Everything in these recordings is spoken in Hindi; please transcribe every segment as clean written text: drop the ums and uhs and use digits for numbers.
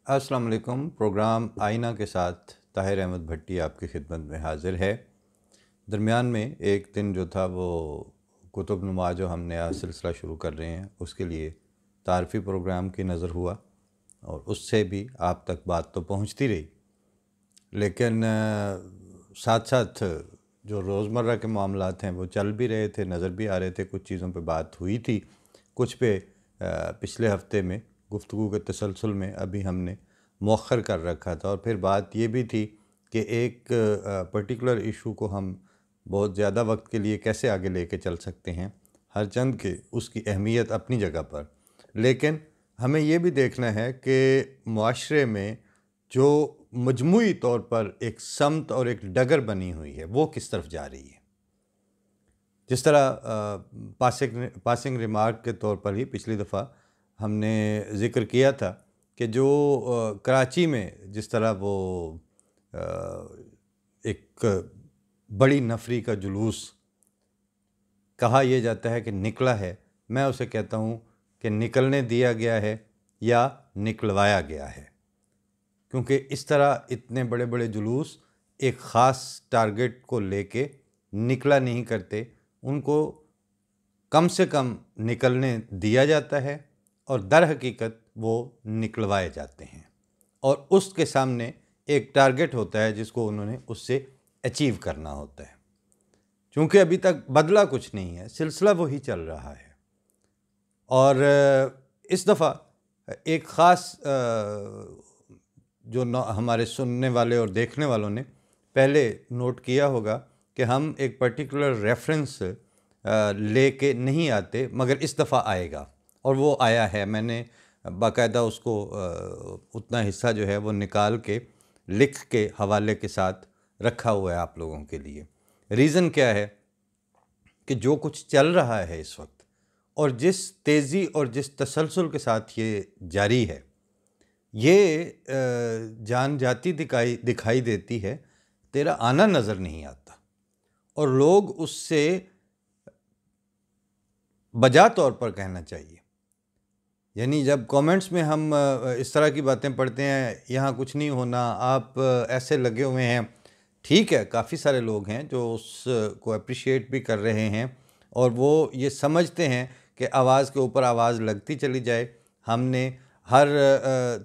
अस्सलाम वालेकुम। प्रोग्राम आईना के साथ ताहिर अहमद भट्टी आपकी खिदमत में हाज़िर है। दरमियान में एक दिन जो था वो कुतुब नुमा जो हम नया सिलसिला शुरू कर रहे हैं उसके लिए तारफ़ी प्रोग्राम की नज़र हुआ और उससे भी आप तक बात तो पहुंचती रही, लेकिन साथ साथ जो रोज़मर्रा के मामलात हैं वो चल भी रहे थे, नज़र भी आ रहे थे। कुछ चीज़ों पे बात हुई थी, कुछ पे पिछले हफ्ते में गुफ्तगू के तसलसल में अभी हमने मौखर कर रखा था। और फिर बात ये भी थी कि एक पर्टिकुलर इशू को हम बहुत ज़्यादा वक्त के लिए कैसे आगे लेके चल सकते हैं, हर चंद के उसकी अहमियत अपनी जगह पर, लेकिन हमें ये भी देखना है कि मुआशरे में जो मजमूई तौर पर एक समत और एक डगर बनी हुई है वो किस तरफ जा रही है। जिस तरह पासिंग रिमार्क के तौर पर ही पिछली दफ़ा हमने ज़िक्र किया था कि जो कराची में जिस तरह वो एक बड़ी नफरी का जुलूस कहा यह जाता है कि निकला है, मैं उसे कहता हूँ कि निकलने दिया गया है या निकलवाया गया है। क्योंकि इस तरह इतने बड़े बड़े जुलूस एक ख़ास टारगेट को लेके निकला नहीं करते, उनको कम से कम निकलने दिया जाता है और दर हकीकत वो निकलवाए जाते हैं और उसके सामने एक टारगेट होता है जिसको उन्होंने उससे अचीव करना होता है। चूँकि अभी तक बदला कुछ नहीं है, सिलसिला वही चल रहा है। और इस दफ़ा एक ख़ास जो हमारे सुनने वाले और देखने वालों ने पहले नोट किया होगा कि हम एक पर्टिकुलर रेफरेंस लेके नहीं आते, मगर इस दफ़ा आएगा और वो आया है। मैंने बाकायदा उसको उतना हिस्सा जो है वो निकाल के लिख के हवाले के साथ रखा हुआ है आप लोगों के लिए। रीज़न क्या है कि जो कुछ चल रहा है इस वक्त और जिस तेज़ी और जिस तसलसल के साथ ये जारी है, ये जान जाती दिखाई देती है, तेरा आना नज़र नहीं आता और लोग उससे बजा तौर पर कहना चाहिए। यानी जब कमेंट्स में हम इस तरह की बातें पढ़ते हैं, यहाँ कुछ नहीं होना, आप ऐसे लगे हुए हैं, ठीक है, काफ़ी सारे लोग हैं जो उसको अप्रिशिएट भी कर रहे हैं और वो ये समझते हैं कि आवाज़ के ऊपर आवाज़ लगती चली जाए, हमने हर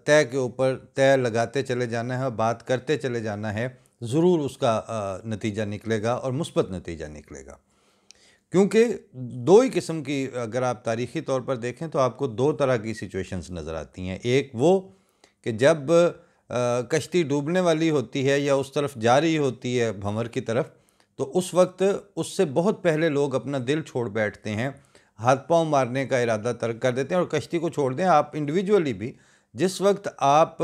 तय के ऊपर तय लगाते चले जाना है, बात करते चले जाना है, ज़रूर उसका नतीजा निकलेगा और मुस्बत नतीजा निकलेगा। क्योंकि दो ही किस्म की, अगर आप तारीख़ी तौर पर देखें तो आपको दो तरह की सिचुएशंस नज़र आती हैं। एक वो कि जब कश्ती डूबने वाली होती है या उस तरफ जा रही होती है भंवर की तरफ, तो उस वक्त उससे बहुत पहले लोग अपना दिल छोड़ बैठते हैं, हाथ पांव मारने का इरादा तर्क कर देते हैं और कश्ती को छोड़ दें। आप इंडिविजुअली भी जिस वक्त आप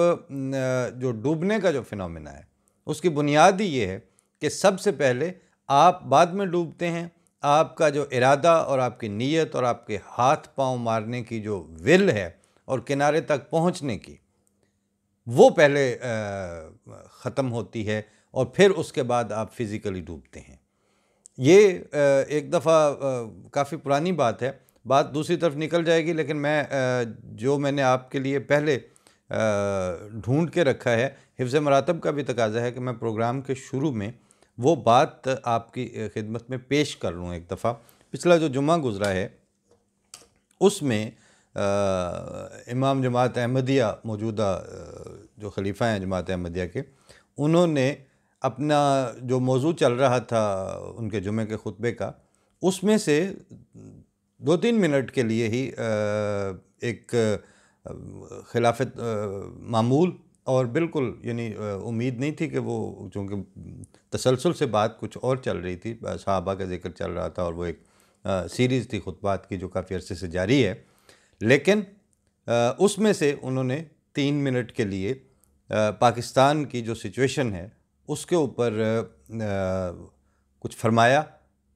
जो डूबने का जो फिनोमेना है उसकी बुनियाद ही ये है कि सबसे पहले आप बाद में डूबते हैं, आपका जो इरादा और आपकी नीयत और आपके हाथ पांव मारने की जो विल है और किनारे तक पहुंचने की, वो पहले ख़त्म होती है और फिर उसके बाद आप फिज़िकली डूबते हैं। ये एक दफ़ा काफ़ी पुरानी बात है, बात दूसरी तरफ निकल जाएगी, लेकिन मैं जो मैंने आपके लिए पहले ढूंढ के रखा है, हिफ्ज़ मरातब का भी तकाज़ा है कि मैं प्रोग्राम के शुरू में वो बात आपकी खिदमत में पेश कर लूँ। एक दफ़ा पिछला जो जुम्मा गुज़रा है उसमें इमाम जमात अहमदिया, मौजूदा जो खलीफा हैं जमात अहमदिया के, उन्होंने अपना जो मौजू चल रहा था उनके जुमे के खुतबे का, उसमें से 2-3 मिनट के लिए ही एक खिलाफत मामूल और बिल्कुल यानी उम्मीद नहीं थी कि वो, चूँकि तसलसल से बात कुछ और चल रही थी, सहाबा का ज़िक्र चल रहा था और वो एक सीरीज़ थी खुतबात की जो काफ़ी अरसे से जारी है, लेकिन उसमें से उन्होंने 3 मिनट के लिए पाकिस्तान की जो सिचुएशन है उसके ऊपर कुछ फरमाया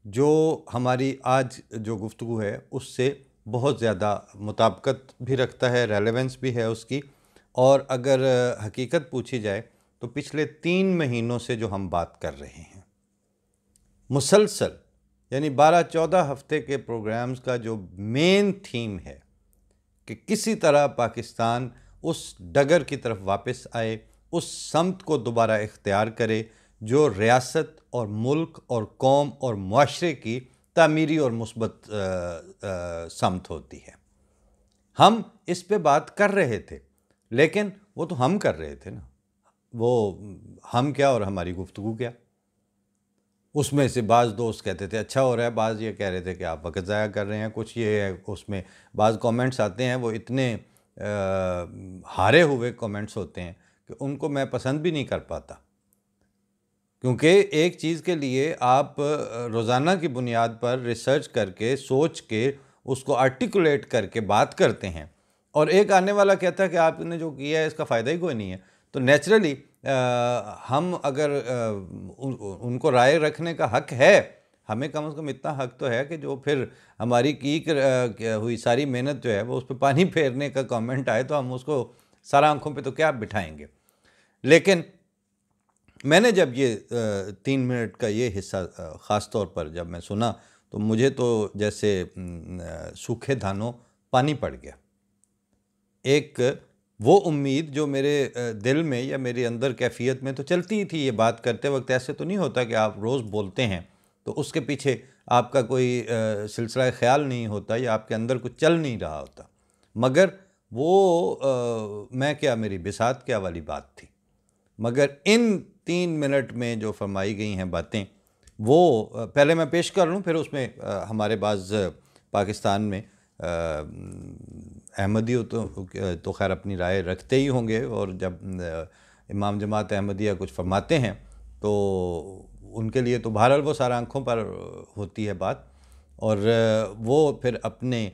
जो हमारी आज जो गुफ्तगू है उससे बहुत ज़्यादा मुताबिकत भी रखता है, रेलेवेंस भी है उसकी। और अगर हकीकत पूछी जाए तो पिछले 3 महीनों से जो हम बात कर रहे हैं मुसलसल, यानी 12-14 हफ्ते के प्रोग्राम्स का जो मेन थीम है कि किसी तरह पाकिस्तान उस डगर की तरफ वापस आए, उस समत को दोबारा इख्तियार करे जो रियासत और मुल्क और कौम और मुआशरे की तामीरी और मुस्बत समत होती है। हम इस पे बात कर रहे थे, लेकिन वो तो हम कर रहे थे ना, वो हम क्या और हमारी गुफ्तगू क्या। उसमें से बाज़ दोस्त कहते थे अच्छा हो रहा है, बाज़ ये कह रहे थे कि आप वक़्त ज़ाया कर रहे हैं, कुछ ये है। उसमें बाज़ कमेंट्स आते हैं, वो इतने हारे हुए कमेंट्स होते हैं कि उनको मैं पसंद भी नहीं कर पाता, क्योंकि एक चीज़ के लिए आप रोज़ाना की बुनियाद पर रिसर्च करके सोच के उसको आर्टिकुलेट करके बात करते हैं, और एक आने वाला कहता है कि आपने जो किया है इसका फ़ायदा ही कोई नहीं है। तो नेचुरली हम अगर उनको राय रखने का हक़ है, हमें कम से कम इतना हक़ तो है कि जो फिर हमारी हुई सारी मेहनत जो है वो उस पर पानी फेरने का कमेंट आए तो हम उसको सर आँखों पे तो क्या बिठाएंगे। लेकिन मैंने जब ये 3 मिनट का ये हिस्सा ख़ास तौर पर जब मैं सुना, तो मुझे तो जैसे सूखे धानों पानी पड़ गया। एक वो उम्मीद जो मेरे दिल में या मेरे अंदर कैफियत में तो चलती ही थी। ये बात करते वक्त ऐसे तो नहीं होता कि आप रोज़ बोलते हैं तो उसके पीछे आपका कोई सिलसिला ख्याल नहीं होता या आपके अंदर कुछ चल नहीं रहा होता, मगर वो मैं क्या, मेरी बिसात क्या वाली बात थी। मगर इन 3 मिनट में जो फरमाई गई हैं बातें, वो पहले मैं पेश कर लूँ, फिर उसमें हमारे बाज़ पाकिस्तान में अहमदी तो खैर अपनी राय रखते ही होंगे, और जब इमाम जमात अहमदिया कुछ फरमाते हैं तो उनके लिए तो बहरहाल वो सारा आँखों पर होती है बात, और वो फिर अपने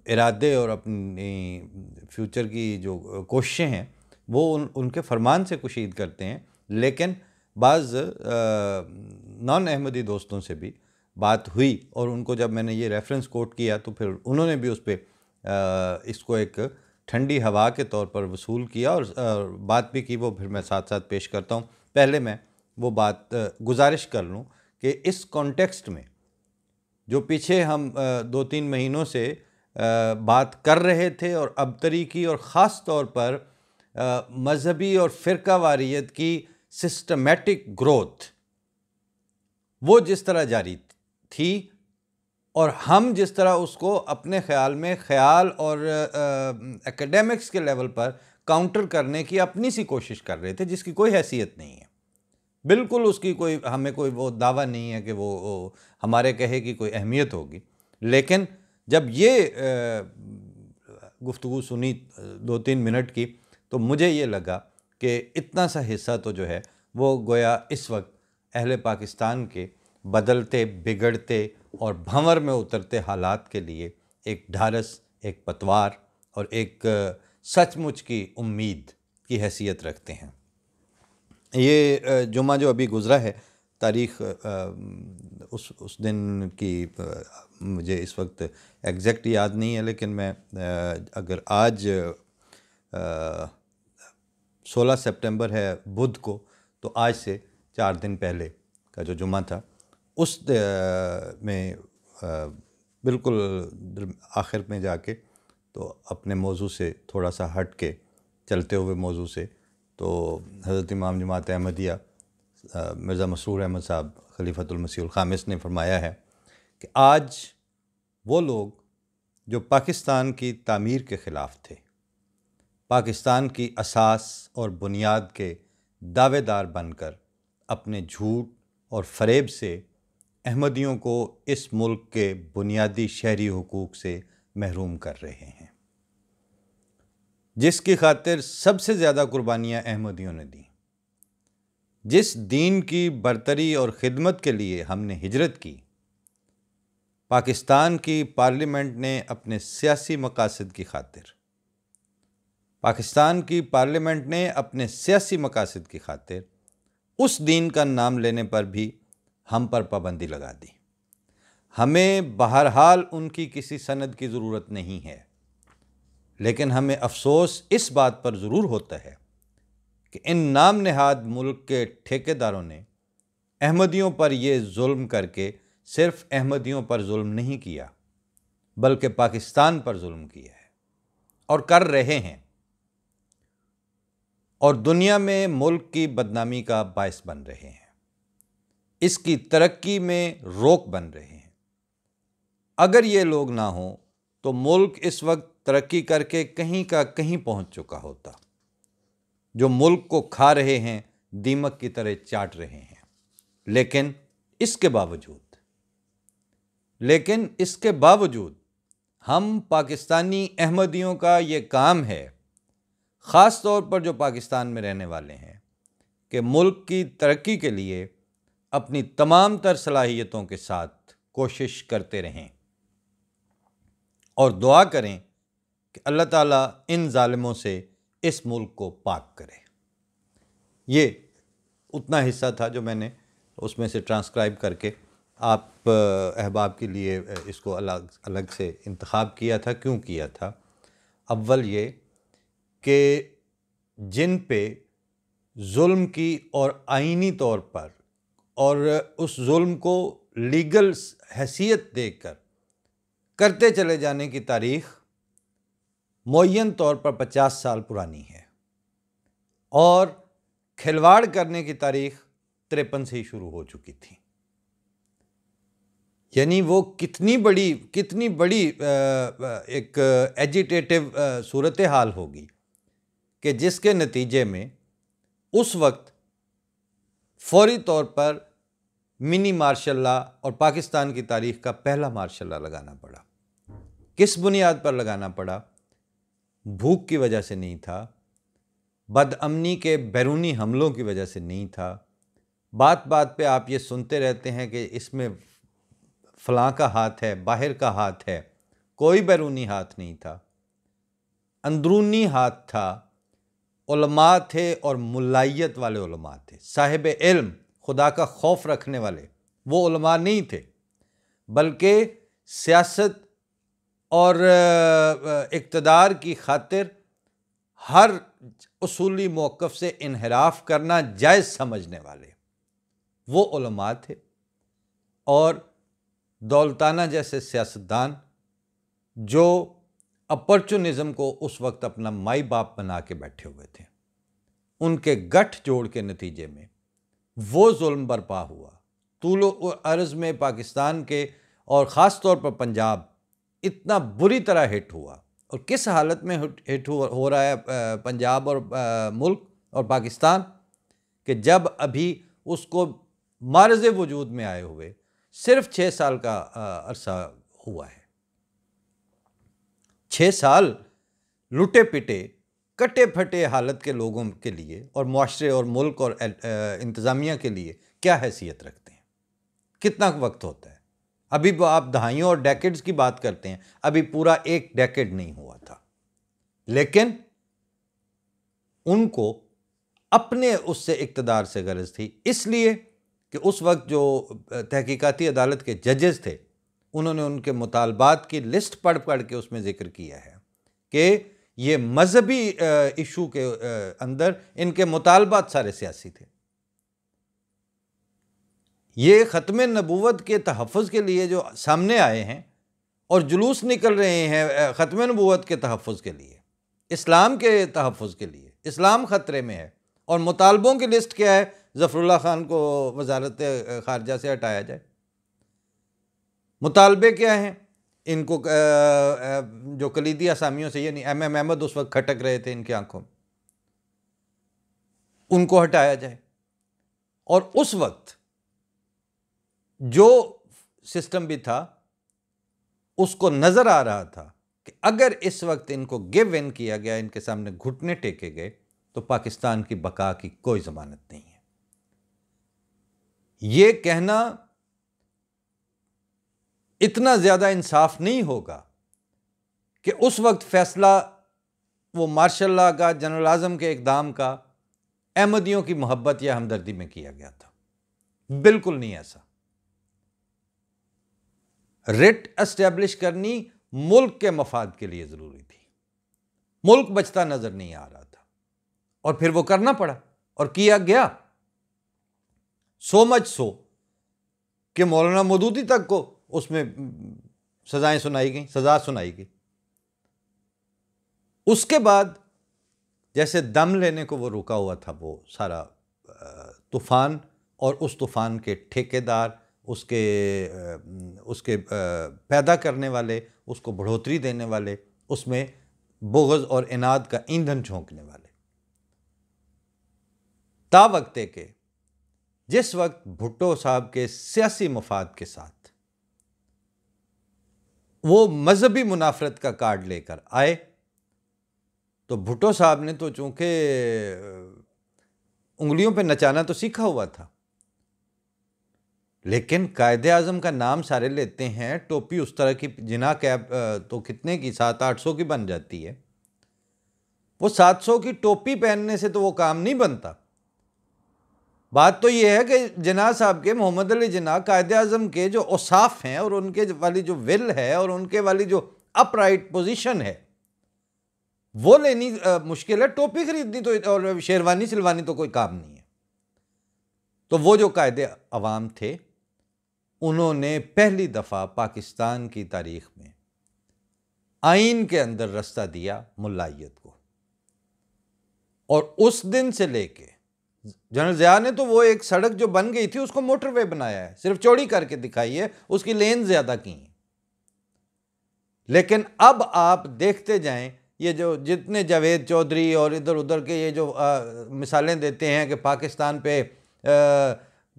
इरादे और अपनी फ्यूचर की जो कोशिशें हैं वो उनके फरमान से कुशीद करते हैं। लेकिन बाज़ नॉन अहमदी दोस्तों से भी बात हुई, और उनको जब मैंने ये रेफरेंस कोट किया तो फिर उन्होंने भी उस पर इसको एक ठंडी हवा के तौर पर वसूल किया और बात भी की। वो फिर मैं साथ साथ पेश करता हूँ। पहले मैं वो बात गुजारिश कर लूँ कि इस कॉन्टेक्स्ट में जो पीछे हम 2-3 महीनों से बात कर रहे थे, और अबतरी की और ख़ास तौर पर मजहबी और फ़िरका वारियत की सिस्टमेटिक ग्रोथ, वो जिस तरह जारी थी, और हम जिस तरह उसको अपने ख्याल में ख्याल और एकेडमिक्स के लेवल पर काउंटर करने की अपनी सी कोशिश कर रहे थे, जिसकी कोई हैसियत नहीं है, बिल्कुल उसकी कोई, हमें कोई वो दावा नहीं है कि वो हमारे कहे की कोई अहमियत होगी। लेकिन जब ये गुफ्तगू सुनी 2-3 मिनट की, तो मुझे ये लगा कि इतना सा हिस्सा तो जो है वो गोया इस वक्त अहले पाकिस्तान के बदलते, बिगड़ते और भंवर में उतरते हालात के लिए एक ढारस, एक पतवार और एक सचमुच की उम्मीद की हैसियत रखते हैं। ये जुमा जो अभी गुज़रा है, तारीख़ उस दिन की मुझे इस वक्त एग्जैक्ट याद नहीं है, लेकिन मैं अगर आज 16 सितंबर है बुध को, तो आज से 4 दिन पहले का जो जुमा था उस में बिल्कुल आखिर में जाके तो अपने मौजू से थोड़ा सा हट के चलते हुए मौजू से, तो हज़रत इमाम जमात अहमदिया मिर्ज़ा मसरूर अहमद साहब खलीफतुल मसीहुल खामिस ने फरमाया है कि आज वो लोग जो पाकिस्तान की तामीर के ख़िलाफ़ थे, पाकिस्तान की असास और बुनियाद के दावेदार बनकर अपने झूठ और फ़रेब से अहमदियों को इस मुल्क के बुनियादी शहरी हुकूक से महरूम कर रहे हैं, जिसकी खातिर सबसे ज़्यादा कुर्बानियाँ अहमदियों ने दी। जिस दीन की बरतरी और ख़िदमत के लिए हमने हिजरत की, पाकिस्तान की पार्लियामेंट ने अपने सियासी मकासद की खातिर, पाकिस्तान की पार्लियामेंट ने अपने सियासी मकासद की खातिर उस दीन का नाम लेने पर भी हम पर पाबंदी लगा दी। हमें बहरहाल उनकी किसी सनद की ज़रूरत नहीं है, लेकिन हमें अफसोस इस बात पर ज़रूर होता है कि इन नाम नहाद मुल्क के ठेकेदारों ने अहमदियों पर ये जुल्म करके सिर्फ़ अहमदियों पर जुल्म नहीं किया, बल्कि पाकिस्तान पर जुल्म किया है और कर रहे हैं। और दुनिया में मुल्क की बदनामी का बायस बन रहे हैं, इसकी तरक्की में रोक बन रहे हैं। अगर ये लोग ना हों तो मुल्क इस वक्त तरक्की करके कहीं का कहीं पहुंच चुका होता। जो मुल्क को खा रहे हैं, दीमक की तरह चाट रहे हैं। लेकिन इसके बावजूद हम पाकिस्तानी अहमदियों का ये काम है, ख़ास तौर पर जो पाकिस्तान में रहने वाले हैं, कि मुल्क की तरक्की के लिए अपनी तमाम तर सलाहियतों के साथ कोशिश करते रहें और दुआ करें कि अल्लाह ताला इन जालिमों से इस मुल्क को पाक करे। ये उतना हिस्सा था जो मैंने उसमें से ट्रांसक्राइब करके आप अहबाब के लिए इसको अलग अलग से इंतखाब किया था। क्यों किया था? अव्वल ये कि जिन पे जुल्म की और आईनी तौर पर और उस जुल्म को लीगल हैसियत देकर करते चले जाने की तारीख़ मुअय्यन तौर पर 50 साल पुरानी है और खिलवाड़ करने की तारीख़ 53 से ही शुरू हो चुकी थी। यानी वो कितनी बड़ी एक एजिटेटिव सूरत हाल होगी कि जिसके नतीजे में उस वक्त फौरी तौर पर मिनी मार्शल लॉ और पाकिस्तान की तारीख़ का पहला मार्शल लॉ लगाना पड़ा। किस बुनियाद पर लगाना पड़ा? भूख की वजह से नहीं था, बदअमनी के बैरूनी हमलों की वजह से नहीं था। बात बात पे आप ये सुनते रहते हैं कि इसमें फ़लाँ का हाथ है, बाहर का हाथ है। कोई बैरूनी हाथ नहीं था, अंदरूनी हाथ था। उलमा थे और मुल्लायत वाले उलमा थे, साहिब इल्म, खुदा का खौफ रखने वाले। वो उलमा नहीं थे, बल्कि सियासत और इक़्तिदार की खातिर हर उसूली मौक़िफ़ से इन्हिराफ करना जायज़ समझने वाले वो उलमा थे। और दौलताना जैसे सियासतदान जो अपॉर्चुनिज़म को उस वक्त अपना माई बाप बना के बैठे हुए थे, उनके गठजोड़ के नतीजे में वो जुल्म बर्पा हुआ। तूलो अर्ज़ में पाकिस्तान के और ख़ास तौर पर पंजाब इतना बुरी तरह हिट हुआ। और किस हालत में हिट हो रहा है पंजाब और मुल्क और पाकिस्तान, कि जब अभी उसको मार्ज़ वजूद में आए हुए सिर्फ 6 साल का अरसा हुआ है। 6 साल लुटे पिटे कटे फटे हालत के लोगों के लिए और मुआशरे और मुल्क और इंतज़ामिया के लिए क्या हैसियत रखते हैं? कितना वक्त होता है? अभी आप दहाइयों और डेकेड्स की बात करते हैं, अभी पूरा एक डेकेड नहीं हुआ था। लेकिन उनको अपने उससे इक़्तिदार से गरज थी, इसलिए कि उस वक्त जो तहकीकाती अदालत के जजेस थे, उन्होंने उनके मुतालबात की लिस्ट पढ़ पढ़ के उसमें ज़िक्र किया है कि ये मजहबी इशू के अंदर इनके मुतालबात सारे सियासी थे। ये ख़त्म नबूवत के तहफ़्फ़ुज़ के लिए जो सामने आए हैं और जुलूस निकल रहे हैं ख़त्म नबूवत के तहफ़्फ़ुज़ के लिए, इस्लाम के तहफ़्फ़ुज़ के लिए, इस्लाम ख़तरे में है। और मुतालबों की लिस्ट क्या है? ज़फ़रुल्लाह ख़ान को वज़ारत ख़ारजा से हटाया जाए। मुतालबे क्या हैं? इनको जो कलीदी असामियों से, यानी MM अहमद उस वक्त खटक रहे थे इनकी आंखों में, उनको हटाया जाए। और उस वक्त जो सिस्टम भी था उसको नज़र आ रहा था कि अगर इस वक्त इनको गिव इन किया गया, इनके सामने घुटने टेके गए, तो पाकिस्तान की बका की कोई ज़मानत नहीं है। ये कहना इतना ज़्यादा इंसाफ नहीं होगा कि उस वक्त फैसला वो मार्शल लॉ का, जनरल आज़म के इक़दाम का अहमदियों की मोहब्बत या हमदर्दी में किया गया था। बिल्कुल नहीं ऐसा। रिट एस्टेब्लिश करनी मुल्क के मफाद के लिए ज़रूरी थी। मुल्क बचता नज़र नहीं आ रहा था और फिर वो करना पड़ा और किया गया। सो मच सो कि मौलाना मौदूदी तक को उसमें सज़ा सुनाई गई। उसके बाद जैसे दम लेने को वो रुका हुआ था, वो सारा तूफ़ान और उस तूफ़ान के ठेकेदार, उसके पैदा करने वाले, उसको बढ़ोतरी देने वाले, उसमें बुग़्ज़ और इनाद का ईंधन झोंकने वाले। तावक्ते के जिस वक्त भुट्टो साहब के सियासी मफाद के साथ वो मजहबी मुनाफरत का कार्ड लेकर आए, तो भुट्टो साहब ने तो चूंकि उंगलियों पे नचाना तो सीखा हुआ था, लेकिन कायदे आज़म का नाम सारे लेते हैं, टोपी उस तरह की, जिना कैप तो कितने की 700-800 की बन जाती है, वो 700 की टोपी पहनने से तो वो काम नहीं बनता। बात तो ये है कि जिन्ना साहब के, मोहम्मद अली जिन्ना, कायदे आज़म के जो औसाफ हैं और उनके वाली जो विल है और उनके वाली जो अपराइट पोजीशन है, वो लेनी मुश्किल है। टोपी खरीदनी तो और शेरवानी सिलवानी तो कोई काम नहीं है। तो वो जो कायदे अवाम थे, उन्होंने पहली दफ़ा पाकिस्तान की तारीख में आइन के अंदर रास्ता दिया मुल्लायत को, और उस दिन से लेके जनरल ज़िया ने तो वो एक सड़क जो बन गई थी उसको मोटरवे बनाया है, सिर्फ चौड़ी करके दिखाई है, उसकी लेन ज़्यादा की है। लेकिन अब आप देखते जाएं, ये जो जितने जावेद चौधरी और इधर उधर के ये जो मिसालें देते हैं कि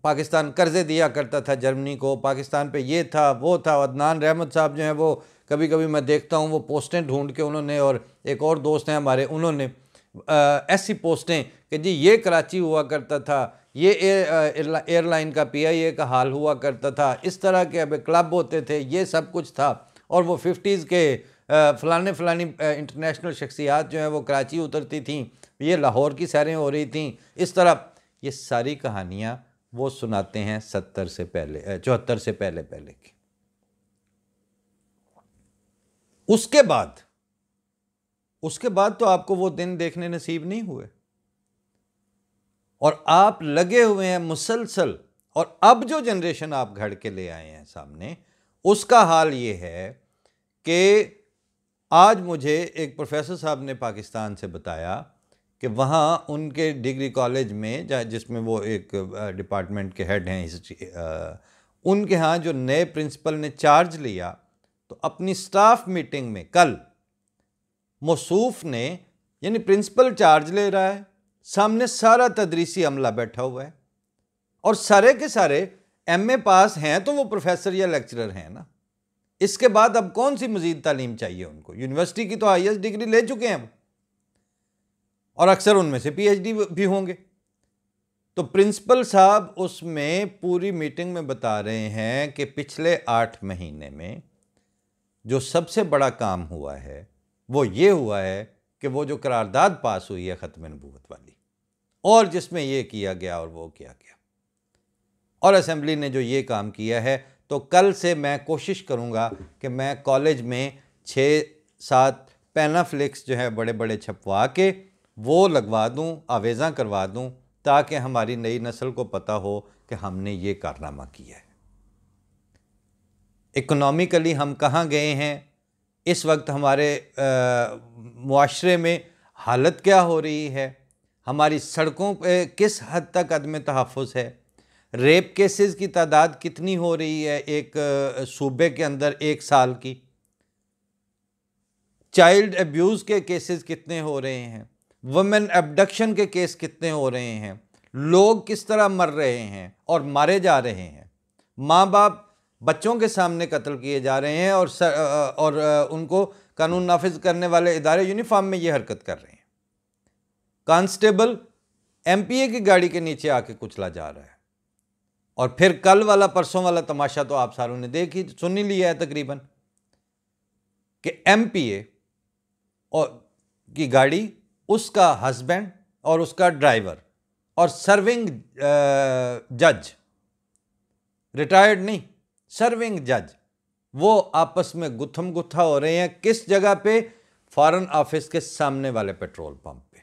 पाकिस्तान कर्जे दिया करता था जर्मनी को, पाकिस्तान पे ये था वो था। अदनान रहमत साहब जो हैं, वो कभी कभी मैं देखता हूँ वो पोस्टें ढूंढ के उन्होंने, और एक और दोस्त हैं हमारे, उन्होंने ऐसी पोस्टें कि जी ये कराची हुआ करता था, ये एयरलाइन का PIA का हाल हुआ करता था, इस तरह के अब क्लब होते थे, ये सब कुछ था। और वो 50s के फलानी इंटरनेशनल शख्सियात जो हैं वो कराची उतरती थीं, ये लाहौर की सैरें हो रही थीं, इस तरह ये सारी कहानियाँ वो सुनाते हैं 74 से पहले की। उसके बाद तो आपको वो दिन देखने नसीब नहीं हुए, और आप लगे हुए हैं मुसलसल। और अब जो जनरेशन आप घड़ के ले आए हैं सामने, उसका हाल ये है कि आज मुझे एक प्रोफेसर साहब ने पाकिस्तान से बताया कि वहाँ उनके डिग्री कॉलेज में, जिसमें वो एक डिपार्टमेंट के हेड हैं हिस्ट्री, उनके यहाँ जो नए प्रिंसिपल ने चार्ज लिया, तो अपनी स्टाफ मीटिंग में कल मौसूफ ने, यानी प्रिंसिपल चार्ज ले रहा है, सामने सारा तदरीसी अमला बैठा हुआ है, और सारे के सारे MA पास हैं, तो वो प्रोफेसर या लेक्चरर हैं ना। इसके बाद अब कौन सी मजीद तालीम चाहिए उनको? यूनिवर्सिटी की तो हाईएस्ट डिग्री ले चुके हैं, और अक्सर उनमें से PhD भी होंगे। तो प्रिंसिपल साहब उसमें पूरी मीटिंग में बता रहे हैं कि पिछले 8 महीने में जो सबसे बड़ा काम हुआ है वो ये हुआ है कि वो जो करारदाद पास हुई है ख़त्म नबूवत वाली, और जिसमें ये किया गया और वो किया गया, और असेंबली ने जो ये काम किया है, तो कल से मैं कोशिश करूँगा कि मैं कॉलेज में 6-7 पैनाफ्लिक्स जो है बड़े बड़े छपवा के वो लगवा दूँ, आवेज़ा करवा दूँ, ताकि हमारी नई नस्ल को पता हो कि हमने ये कारनामा किया है। इकोनॉमिकली हम कहाँ गए हैं, इस वक्त हमारे मुआशरे में हालत क्या हो रही है, हमारी सड़कों पे किस हद तक अदम तहफ़्फ़ुज़ है, रेप केसेस की तादाद कितनी हो रही है एक सूबे के अंदर एक साल की, चाइल्ड अब्यूज़ के केसेस कितने हो रहे हैं, वुमेन अबडक्शन के केस कितने हो रहे हैं, लोग किस तरह मर रहे हैं और मारे जा रहे हैं, माँ बाप बच्चों के सामने कत्ल किए जा रहे हैं, और उनको कानून नाफिज करने वाले इदारे यूनिफॉर्म में ये हरकत कर रहे हैं, कांस्टेबल MPA की गाड़ी के नीचे आके कुचला जा रहा है। और फिर कल वाला परसों वाला तमाशा तो आप सारों ने सुन ही लिया है तकरीबन, कि MPA और की गाड़ी, उसका हस्बैंड और उसका ड्राइवर और सर्विंग जज, रिटायर्ड नहीं, सर्विंग जज, वो आपस में गुत्थम गुत्था हो रहे हैं। किस जगह पे? फॉरेन ऑफिस के सामने वाले पेट्रोल पंप पे।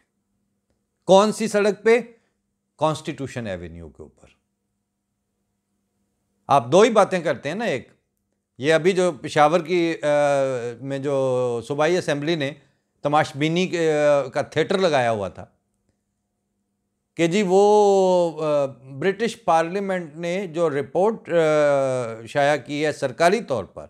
कौन सी सड़क पे? कॉन्स्टिट्यूशन एवेन्यू के ऊपर। आप दो ही बातें करते हैं ना, एक ये अभी जो पेशावर की में जो सूबाई असेंबली ने तमाशबीनी का थिएटर लगाया हुआ था कि जी वो ब्रिटिश पार्लियामेंट ने जो रिपोर्ट शाया की है सरकारी तौर पर,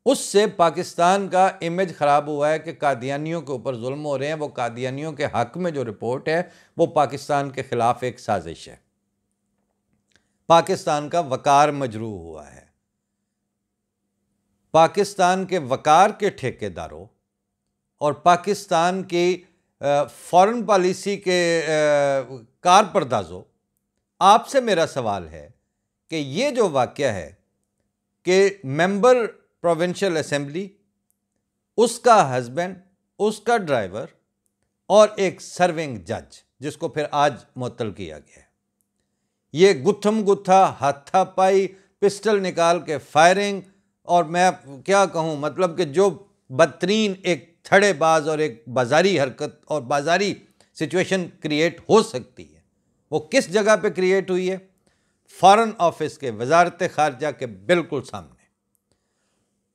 उससे पाकिस्तान का इमेज ख़राब हुआ है कि कादियानियों के ऊपर जुल्म हो रहे हैं। वो कादियानियों के हक़ में जो रिपोर्ट है वो पाकिस्तान के ख़िलाफ़ एक साजिश है। पाकिस्तान का वक़ार मजरूह हुआ है। पाकिस्तान के वक़ार के ठेकेदारों और पाकिस्तान की फ़ॉरेन पॉलिसी के कारपरदाजों, आपसे मेरा सवाल है कि ये जो वाक़या है कि मेंबर प्रोविंशियल असेंबली, उसका हस्बैंड, उसका ड्राइवर और एक सर्विंग जज, जिसको फिर आज मुअत्तल किया गया है, ये गुत्थम गुत्था, हाथापाई, पिस्टल निकाल के फायरिंग, और मैं क्या कहूँ, मतलब कि जो बदतरीन एक थड़ेबाज और एक बाजारी हरकत और बाजारी सिचुएशन क्रिएट हो सकती है, वो किस जगह पे क्रिएट हुई है? फॉरेन ऑफिस के, वजारत खारजा के बिल्कुल सामने,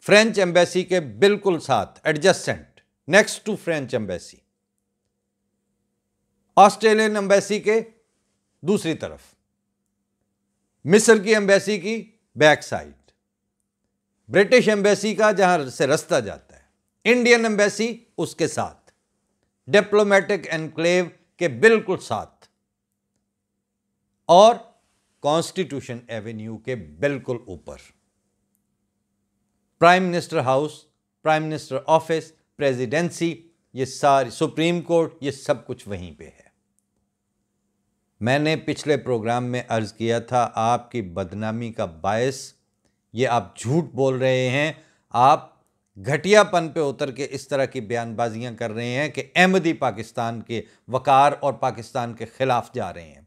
फ्रेंच एम्बेसी के बिल्कुल साथ, adjacent, next to French embassy, Australian embassy के दूसरी तरफ, मिस्र की एम्बेसी की बैक साइड, ब्रिटिश एम्बेसी का जहां से रास्ता जाता है, इंडियन एम्बेसी उसके साथ, डिप्लोमेटिक एनक्लेव के बिल्कुल साथ, और कॉन्स्टिट्यूशन एवेन्यू के बिल्कुल ऊपर prime minister house, prime minister office, presidency, ये सारी, सुप्रीम कोर्ट, ये सब कुछ वहीं पे है। मैंने पिछले प्रोग्राम में अर्ज़ किया था, आपकी बदनामी का बायस ये आप झूठ बोल रहे हैं, आप घटियापन पे उतर के इस तरह की बयानबाजियां कर रहे हैं कि अहमदी पाकिस्तान के वकार और पाकिस्तान के ख़िलाफ़ जा रहे हैं।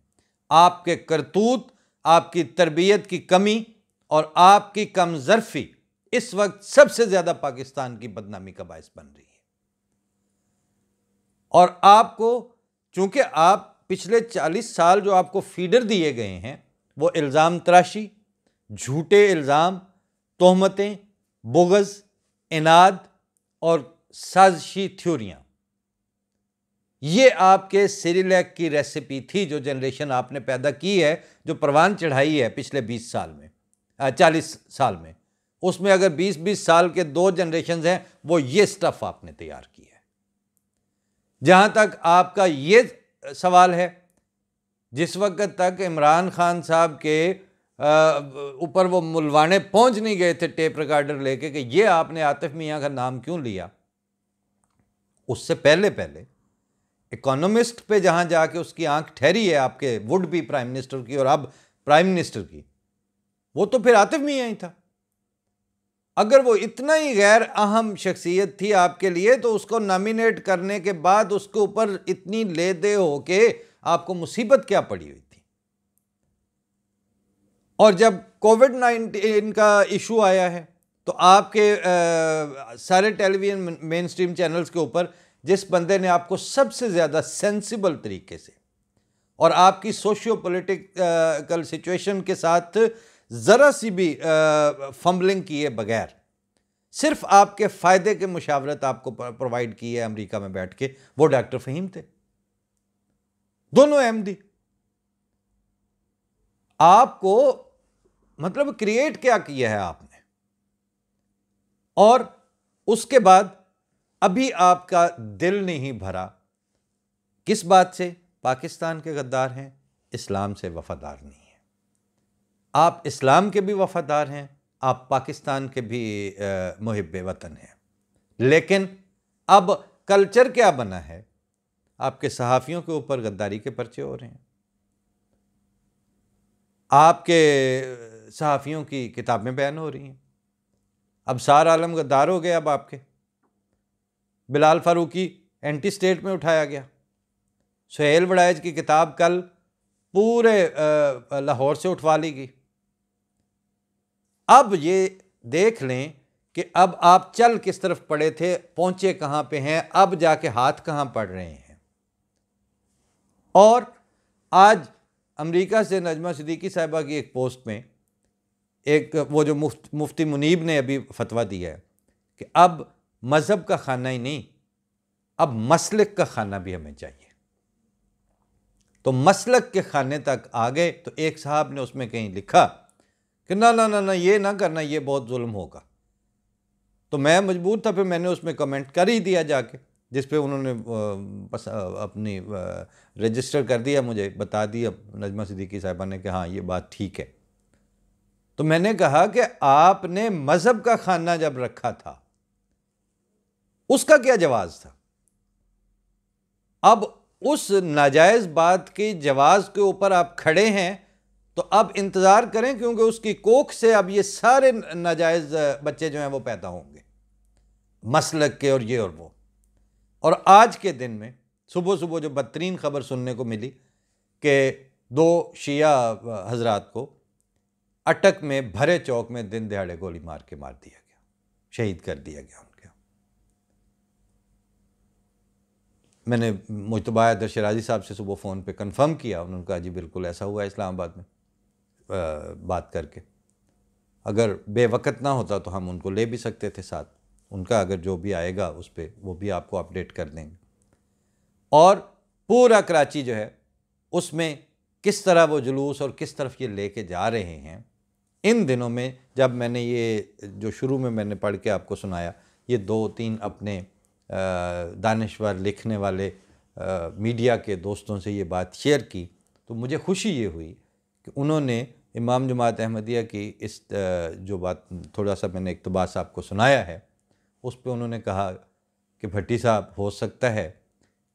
आपके करतूत, आपकी तरबियत की कमी और आपकी कमज़रफ़ी इस वक्त सबसे ज़्यादा पाकिस्तान की बदनामी का बायस बन रही है। और आपको, चूँकि आप पिछले 40 साल जो आपको फीडर दिए गए हैं, वो इल्ज़ाम तराशी, झूठे इल्ज़ाम, तोहमतें, बुग़्ज़, इनाद और साजिशी थ्योरियाँ, ये आपके सिरिलैक की रेसिपी थी, जो जनरेशन आपने पैदा की है, जो परवान चढ़ाई है पिछले 20 साल में, 40 साल में, उसमें अगर 20-20 साल के 2 जनरेशन हैं, वो ये स्टफ़ आपने तैयार किया है। जहाँ तक आपका ये सवाल है, जिस वक्त तक इमरान खान साहब के ऊपर वो मुलवाने पहुंच नहीं गए थे टेप रिकॉर्डर लेके कि ये आपने आतिफ मियां का नाम क्यों लिया, उससे पहले पहले इकोनॉमिस्ट पे जहां जाके उसकी आंख ठहरी है आपके वुड बी प्राइम मिनिस्टर की और अब प्राइम मिनिस्टर की, वो तो फिर आतिफ मियां ही था। अगर वो इतना ही गैर अहम शख्सियत थी आपके लिए, तो उसको नॉमिनेट करने के बाद उसके ऊपर इतनी ले दे हो के आपको मुसीबत क्या पड़ी हुई थी। और जब कोविड-19 का इशू आया है, तो आपके सारे टेलीविजन मेन स्ट्रीम चैनल्स के ऊपर जिस बंदे ने आपको सबसे ज़्यादा सेंसिबल तरीके से और आपकी सोशियो पॉलिटिकल सिचुएशन के साथ ज़रा सी भी फंबलिंग किए बगैर सिर्फ आपके फ़ायदे के मुशावरत आपको प्रोवाइड की है अमेरिका में बैठ के, वो डॉक्टर फ़हीम थे। दोनों अहमदी। आपको मतलब क्रिएट क्या किया है आपने, और उसके बाद अभी आपका दिल नहीं भरा। किस बात से? पाकिस्तान के गद्दार हैं, इस्लाम से वफादार नहीं है। आप इस्लाम के भी वफादार हैं, आप पाकिस्तान के भी मुहिब्बे वतन हैं, लेकिन अब कल्चर क्या बना है, आपके सहाफ़ियों के ऊपर गद्दारी के पर्चे हो रहे हैं, आपके सहाफ़ियों की किताबें बैन हो रही हैं। अब सार आलम गद्दार हो गए। अब आपके बिलाल फ़ारूकी एंटी स्टेट में उठाया गया। सुहेल वड़ाइच की किताब कल पूरे लाहौर से उठवा ली गई। अब ये देख लें कि अब आप चल किस तरफ पड़े थे, पहुंचे कहां पे हैं, अब जाके हाथ कहां पड़ रहे हैं। और आज अमेरिका से नजमा सिद्दीकी साहिबा की एक पोस्ट में एक वो जो मुफ्ती मुनीब ने अभी फतवा दिया है कि अब मज़हब का खाना ही नहीं, अब मसलक का खाना भी हमें चाहिए। तो मसलक के खाने तक आ गए तो एक साहब ने उसमें कहीं लिखा कि ना ना ना ना ये ना करना, ये बहुत जुल्म होगा। तो मैं मजबूर था, फिर मैंने उसमें कमेंट कर ही दिया जाके, जिस पे उन्होंने अपनी रजिस्टर कर दिया, मुझे बता दिया नजमा सिद्दीकी साहिबा ने कि हाँ ये बात ठीक है। तो मैंने कहा कि आपने मज़हब का खाना जब रखा था उसका क्या जवाज़ था? अब उस नाजायज़ बात की जवाज़ के ऊपर आप खड़े हैं तो अब इंतज़ार करें, क्योंकि उसकी कोख से अब ये सारे नाजायज़ बच्चे जो हैं वो पैदा होंगे, मसलक के और ये और वो। और आज के दिन में सुबह सुबह जो बदतरीन खबर सुनने को मिली कि 2 शिया हजरात को अटक में भरे चौक में दिन दहाड़े गोली मार के मार दिया गया, शहीद कर दिया गया उनके। मैंने मुजतबा हैदर शराजी साहब से सुबह फ़ोन पे कंफर्म किया, उन्होंने कहा जी बिल्कुल ऐसा हुआ इस्लामाबाद में। बात करके अगर बेवक़्त ना होता तो हम उनको ले भी सकते थे साथ, उनका अगर जो भी आएगा उस पर वो भी आपको अपडेट कर देंगे। और पूरा कराची जो है उसमें किस तरह वो जुलूस और किस तरफ ये लेके जा रहे हैं। इन दिनों में जब मैंने ये जो शुरू में मैंने पढ़ के आपको सुनाया, ये 2-3 अपने दानिश्वर लिखने वाले मीडिया के दोस्तों से ये बात शेयर की, तो मुझे खुशी ये हुई कि उन्होंने इमाम जमात अहमदिया की इस जो बात थोड़ा सा मैंने इक़्तिबास आपको सुनाया है, उस पे उन्होंने कहा कि भट्टी साहब हो सकता है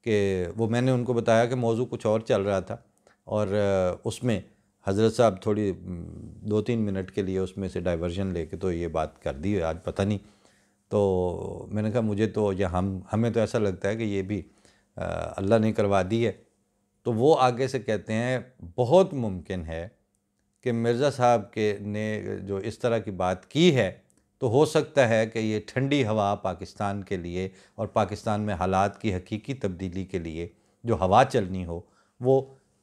कि वो, मैंने उनको बताया कि मौजू कुछ और चल रहा था और उसमें हज़रत साहब थोड़ी 2-3 मिनट के लिए उसमें से डाइवर्जन लेके तो ये बात कर दी आज पता नहीं। तो मैंने कहा मुझे तो या हमें तो ऐसा लगता है कि ये भी अल्लाह ने करवा दी है। तो वो आगे से कहते हैं बहुत मुमकिन है कि मिर्ज़ा साहब के ने जो इस तरह की बात की है तो हो सकता है कि ये ठंडी हवा पाकिस्तान के लिए और पाकिस्तान में हालात की हकीकी तब्दीली के लिए जो हवा चलनी हो वो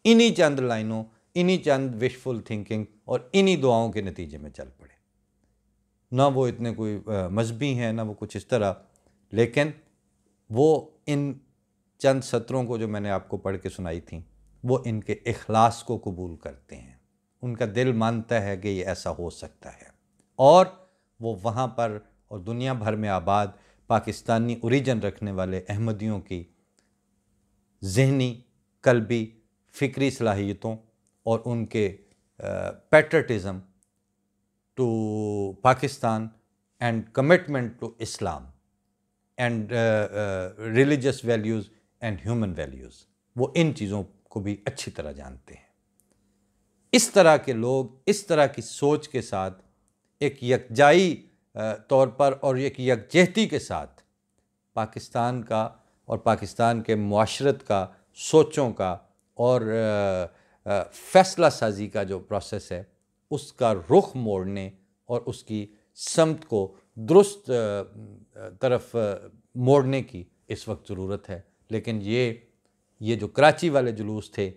इन्हीं चंद लाइनों, इन्हीं चंद विशफुल थिंकिंग और इन्हीं दुआओं के नतीजे में चल पड़े। ना वो इतने कोई मजहबी हैं, ना वो कुछ इस तरह, लेकिन वो इन चंद सत्रों को जो मैंने आपको पढ़ के सुनाई थी वो इनके इखलास को कबूल करते हैं। उनका दिल मानता है कि ये ऐसा हो सकता है और वो वहाँ पर और दुनिया भर में आबाद पाकिस्तानी ओरिजिन रखने वाले अहमदियों की ज़हनी, कल्बी, फ़िक्री सलाहियतों और उनके patriotism to Pakistan and commitment to Islam and religious values and human values, वो इन चीज़ों को भी अच्छी तरह जानते हैं। इस तरह के लोग इस तरह की सोच के साथ एक यकजाई तौर पर और एक यकजहती के साथ पाकिस्तान का और पाकिस्तान के मुआशरत का, सोचों का और फ़ैसला साजी का जो प्रोसेस है उसका रुख मोड़ने और उसकी समत को दुरुस्त तरफ मोड़ने की इस वक्त ज़रूरत है। लेकिन ये जो कराची वाले जुलूस थे,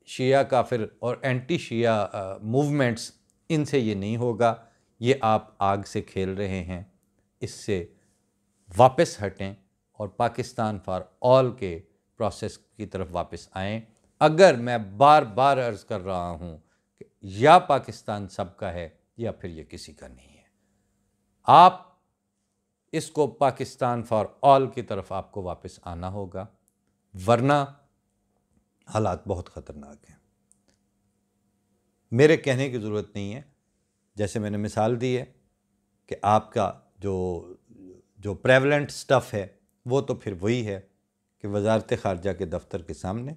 शिया काफिर और एंटी शिया मूवमेंट्स, इनसे ये नहीं होगा। ये आप आग से खेल रहे हैं, इससे वापस हटें और पाकिस्तान फॉर ऑल के प्रोसेस की तरफ वापस आएँ। अगर मैं बार बार अर्ज़ कर रहा हूँ कि या पाकिस्तान सबका है या फिर ये किसी का नहीं है, आप इसको पाकिस्तान फॉर ऑल की तरफ आपको वापस आना होगा, वरना हालात बहुत ख़तरनाक हैं। मेरे कहने की ज़रूरत नहीं है, जैसे मैंने मिसाल दी है कि आपका जो प्रेवलेंट स्टफ़ है वो तो फिर वही है कि वज़ारत ख़ारजा के दफ्तर के सामने,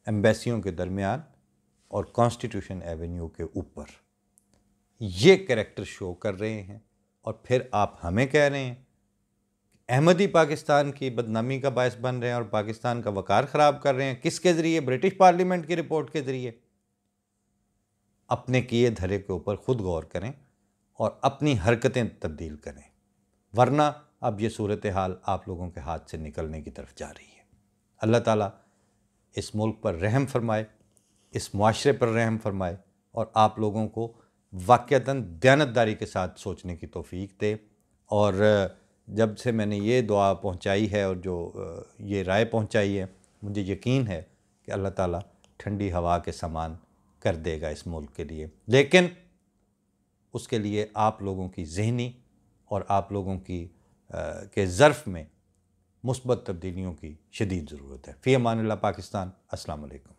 एम्बेसियों के दरमियान और कॉन्स्टिट्यूशन एवेन्यू के ऊपर ये कैरेक्टर शो कर रहे हैं। और फिर आप हमें कह रहे हैं अहमदी पाकिस्तान की बदनामी का बायस बन रहे हैं और पाकिस्तान का वक़ार ख़राब कर रहे हैं। किसके ज़रिए? ब्रिटिश पार्लियामेंट की रिपोर्ट के ज़रिए। अपने किए धरे के ऊपर ख़ुद गौर करें और अपनी हरकतें तब्दील करें, वरना अब ये सूरत हाल आप लोगों के हाथ से निकलने की तरफ जा रही है। अल्लाह ताला इस मुल्क पर रहम फरमाए, इस मुआशरे पर रहम फरमाए और आप लोगों को वाक़ईतन दयानतदारी के साथ सोचने की तौफ़ीक दे। और जब से मैंने ये दुआ पहुंचाई है और जो ये राय पहुंचाई है, मुझे यकीन है कि अल्लाह ताला ठंडी हवा के समान कर देगा इस मुल्क के लिए। लेकिन उसके लिए आप लोगों की ज़हनी और आप लोगों की के ज़र्फ़ में मुस्बत तब्दीलियों की शदीद ज़रूरत है। फ़ी अमानिल्लाह पाकिस्तान। अस्सलाम वालेकुम।